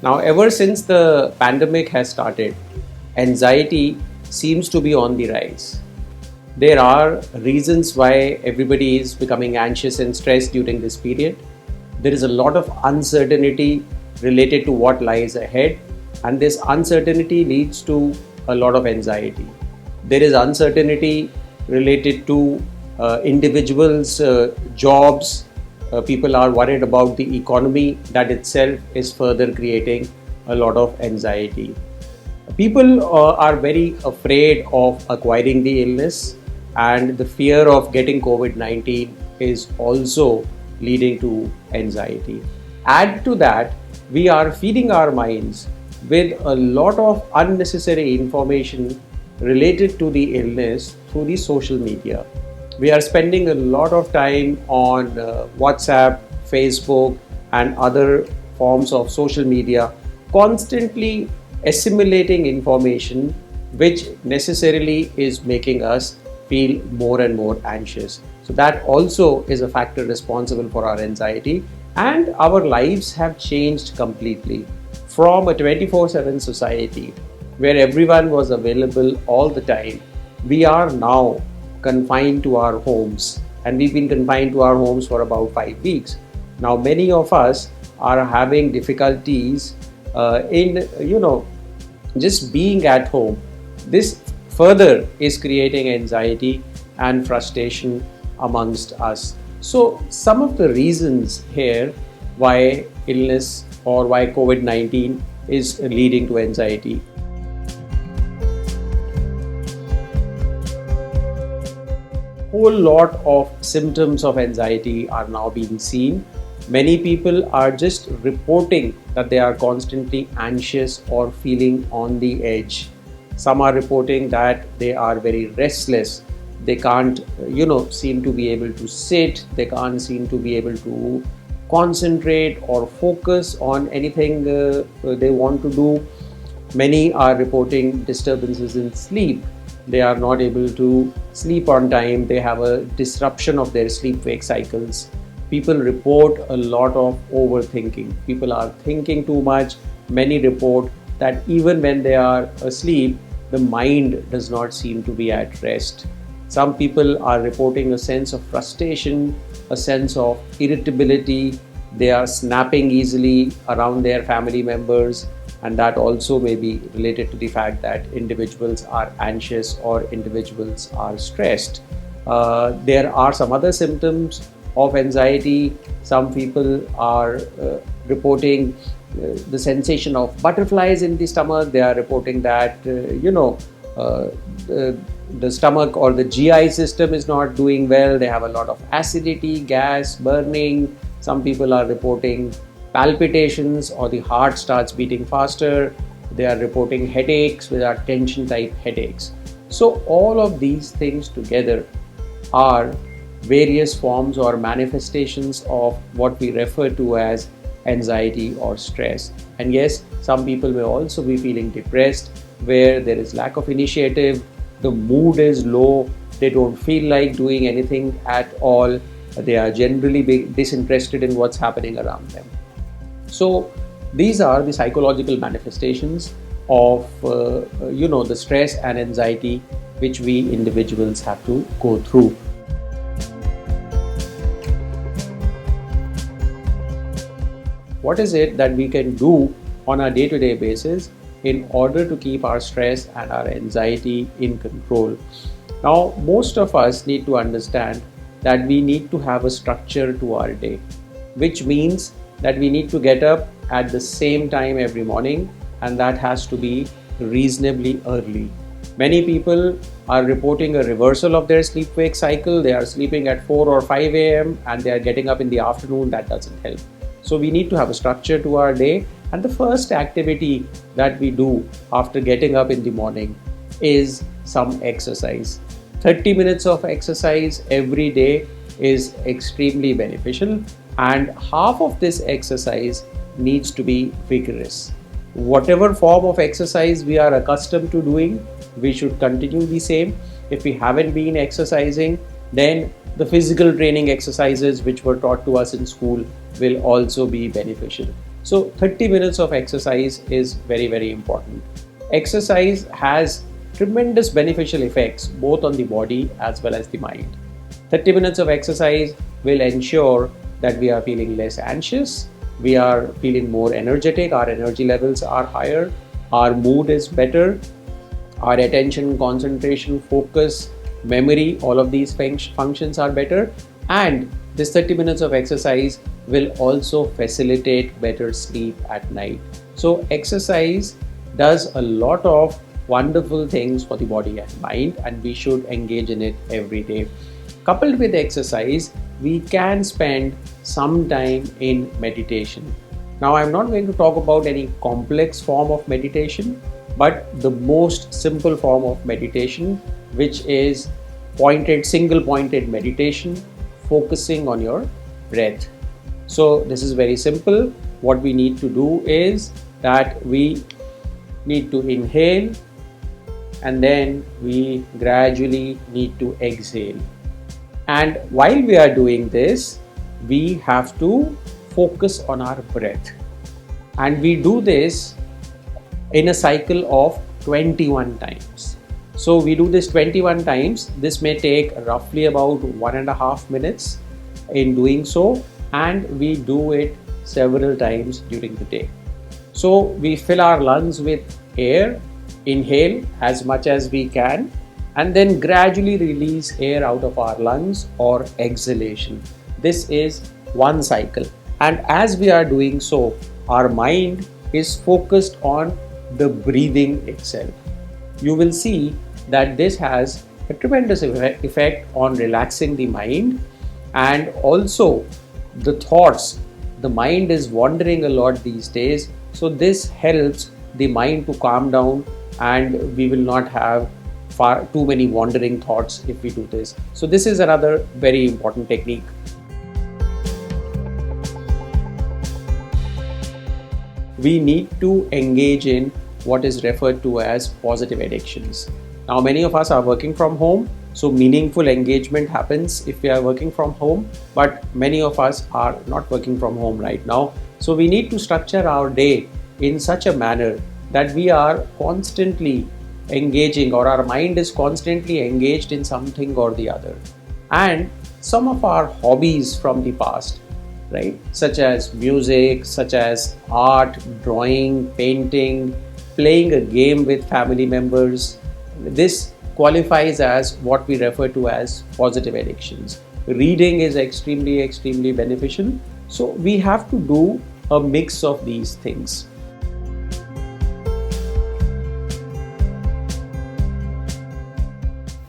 Now, ever since the pandemic has started, anxiety seems to be on the rise. There are reasons why everybody is becoming anxious and stressed during this period. There is a lot of uncertainty related to what lies ahead, and this uncertainty leads to a lot of anxiety. There is uncertainty related to individuals' jobs. People are worried about the economy, that itself is further creating a lot of anxiety. People are very afraid of acquiring the illness, and the fear of getting COVID 19 is also leading to anxiety. Add to that, we are feeding our minds with a lot of unnecessary information related to the illness through the social media. We are spending a lot of time on WhatsApp, Facebook, and other forms of social media, constantly assimilating information which necessarily is making us feel more and more anxious. So, that also is a factor responsible for our anxiety, and our lives have changed completely from a 24/7 society where everyone was available all the time. We are now confined to our homes, and we've been confined to our homes for about 5 weeks. Now, many of us are having difficulties in just being at home. This further is creating anxiety and frustration amongst us. So, some of the reasons here why illness or why COVID 19 is leading to anxiety. Whole lot of symptoms of anxiety are now being seen. Many people are just reporting that they are constantly anxious or feeling on the edge. Some are reporting that they are very restless. They can't, seem to be able to sit. They can't seem to be able to concentrate or focus on anything they want to do. Many are reporting disturbances in sleep. They are not able to sleep on time. They have a disruption of their sleep-wake cycles. People report a lot of overthinking. People are thinking too much. Many report that even when they are asleep, the mind does not seem to be at rest. Some people are reporting a sense of frustration, a sense of irritability. They are snapping easily around their family members, and that also may be related to the fact that individuals are anxious or individuals are stressed. There are some other symptoms of anxiety. Some people are reporting the sensation of butterflies in the stomach. They are reporting that the stomach or the GI system is not doing well. They have a lot of acidity, gas, burning. Some people are reporting palpitations, or the heart starts beating faster. They are reporting headaches, which are tension type headaches. So all of these things together are various forms or manifestations of what we refer to as anxiety or stress. And yes, some people may also be feeling depressed, where there is lack of initiative, the mood is low, they don't feel like doing anything at all, they are generally disinterested in what's happening around them. So these are the psychological manifestations of the stress and anxiety which we individuals have to go through. What is it that we can do on a day-to-day basis in order to keep our stress and our anxiety in control? Now, most of us need to understand that we need to have a structure to our day, which means that we need to get up at the same time every morning, and that has to be reasonably early. Many people are reporting a reversal of their sleep-wake cycle. They are sleeping at 4 or 5 a.m. and they are getting up in the afternoon. That doesn't help. So we need to have a structure to our day, and the first activity that we do after getting up in the morning is some exercise. 30 minutes of exercise every day is extremely beneficial, and half of this exercise needs to be vigorous. Whatever form of exercise we are accustomed to doing, we should continue the same. If we haven't been exercising, then the physical training exercises which were taught to us in school will also be beneficial. So 30 minutes of exercise is very, very important. Exercise has tremendous beneficial effects both on the body as well as the mind. 30 minutes of exercise will ensure that we are feeling less anxious, we are feeling more energetic, our energy levels are higher, our mood is better, our attention, concentration, focus, memory, all of these functions are better, and this 30 minutes of exercise will also facilitate better sleep at night. So exercise does a lot of wonderful things for the body and mind, and we should engage in it every day. Coupled with exercise, we can spend some time in meditation. Now, I'm not going to talk about any complex form of meditation, but the most simple form of meditation, which is single pointed meditation, focusing on your breath. So this is very simple. What we need to do is that we need to inhale and then we gradually need to exhale. And while we are doing this, we have to focus on our breath. And we do this in a cycle of 21 times. So we do this 21 times. This may take roughly about 1.5 minutes in doing so, and we do it several times during the day. So we fill our lungs with air, inhale as much as we can, and then gradually release air out of our lungs, or exhalation. This is one cycle. And as we are doing so, our mind is focused on the breathing itself. You will see that this has a tremendous effect on relaxing the mind, and also the thoughts. The mind is wandering a lot these days, so this helps the mind to calm down, and we will not have too many wandering thoughts if we do this. So this is another very important technique. We need to engage in what is referred to as positive addictions. Now, many of us are working from home, so meaningful engagement happens if we are working from home, but many of us are not working from home right now. So we need to structure our day in such a manner that we are constantly engaging, or our mind is constantly engaged in something or the other. And some of our hobbies from the past, right, such as music, such as art, drawing, painting, playing a game with family members, this qualifies as what we refer to as positive addictions. Reading is extremely beneficial. So we have to do a mix of these things.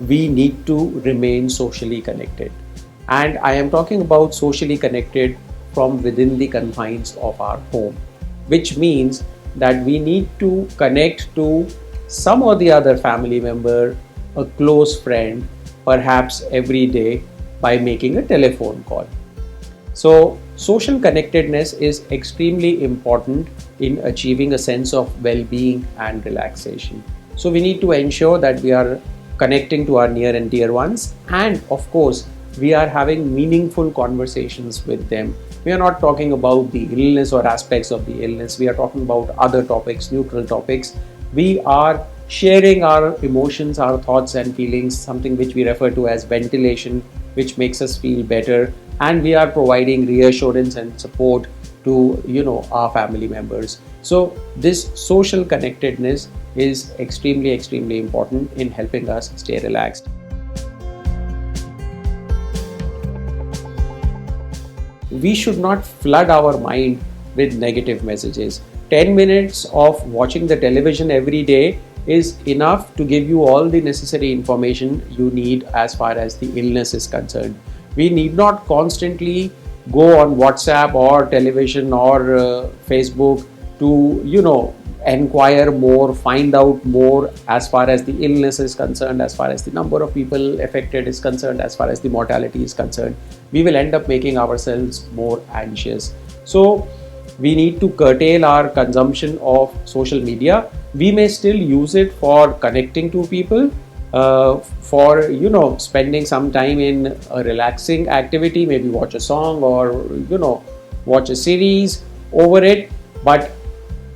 We need to remain socially connected. And I am talking about socially connected from within the confines of our home, which means that we need to connect to some or the other family member, a close friend, perhaps every day by making a telephone call. So social connectedness is extremely important in achieving a sense of well-being and relaxation. So we need to ensure that we are connecting to our near and dear ones, and of course we are having meaningful conversations with them. We are not talking about the illness or aspects of the illness. We are talking about other topics, neutral topics. We are sharing our emotions, our thoughts and feelings, something which we refer to as ventilation, which makes us feel better, and we are providing reassurance and support to our family members. So this social connectedness is extremely important in helping us stay relaxed. We should not flood our mind with negative messages. 10 minutes of watching the television every day is enough to give you all the necessary information you need as far as the illness is concerned. We need not constantly go on WhatsApp or television or Facebook to inquire more, find out more as far as the illness is concerned, as far as the number of people affected is concerned, as far as the mortality is concerned. We will end up making ourselves more anxious. So we need to curtail our consumption of social media. We may still use it for connecting to people, for spending some time in a relaxing activity, maybe watch a song or watch a series over it. but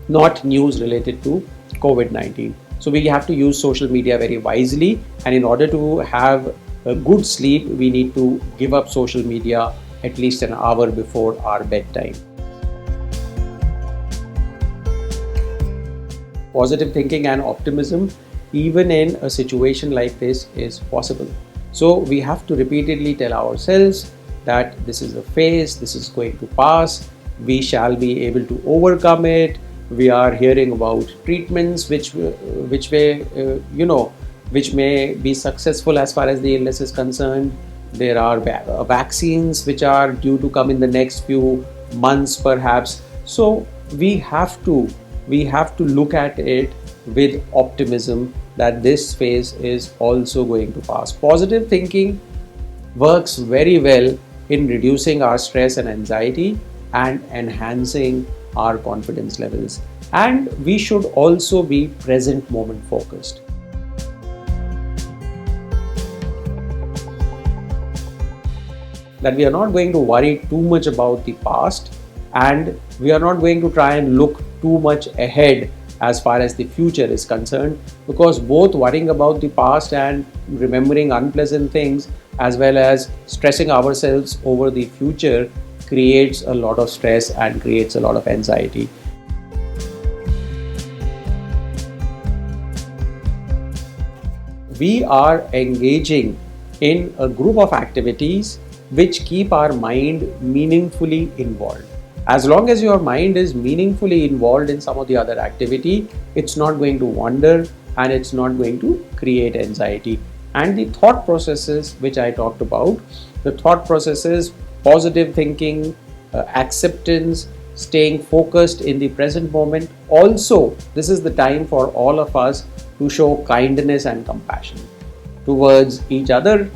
not news related to COVID-19. So we have to use social media very wisely, and in order to have a good sleep, we need to give up social media at least an hour before our bedtime. Positive thinking and optimism, even in a situation like this, is possible. So we have to repeatedly tell ourselves that this is a phase, this is going to pass, we shall be able to overcome it. We are hearing about treatments which may be successful as far as the illness is concerned. There are vaccines which are due to come in the next few months perhaps. So we have to look at it with optimism that this phase is also going to pass. Positive thinking works very well in reducing our stress and anxiety and enhancing our confidence levels. And we should also be present moment focused. That we are not going to worry too much about the past, and we are not going to try and look too much ahead as far as the future is concerned, because both worrying about the past and remembering unpleasant things as well as stressing ourselves over the future creates a lot of stress and creates a lot of anxiety. We are engaging in a group of activities which keep our mind meaningfully involved. As long as your mind is meaningfully involved in some of the other activity, it's not going to wander and it's not going to create anxiety. And the thought processes which I talked about, the thought processes, positive thinking, acceptance, staying focused in the present moment. Also, this is the time for all of us to show kindness and compassion towards each other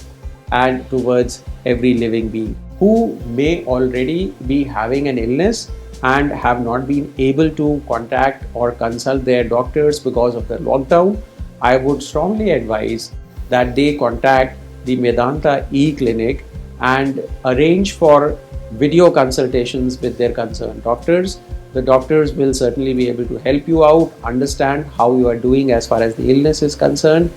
and towards every living being who may already be having an illness and have not been able to contact or consult their doctors because of the lockdown. I would strongly advise that they contact the Medanta e-clinic and arrange for video consultations with their concerned doctors. The doctors will certainly be able to help you out, understand how you are doing as far as the illness is concerned,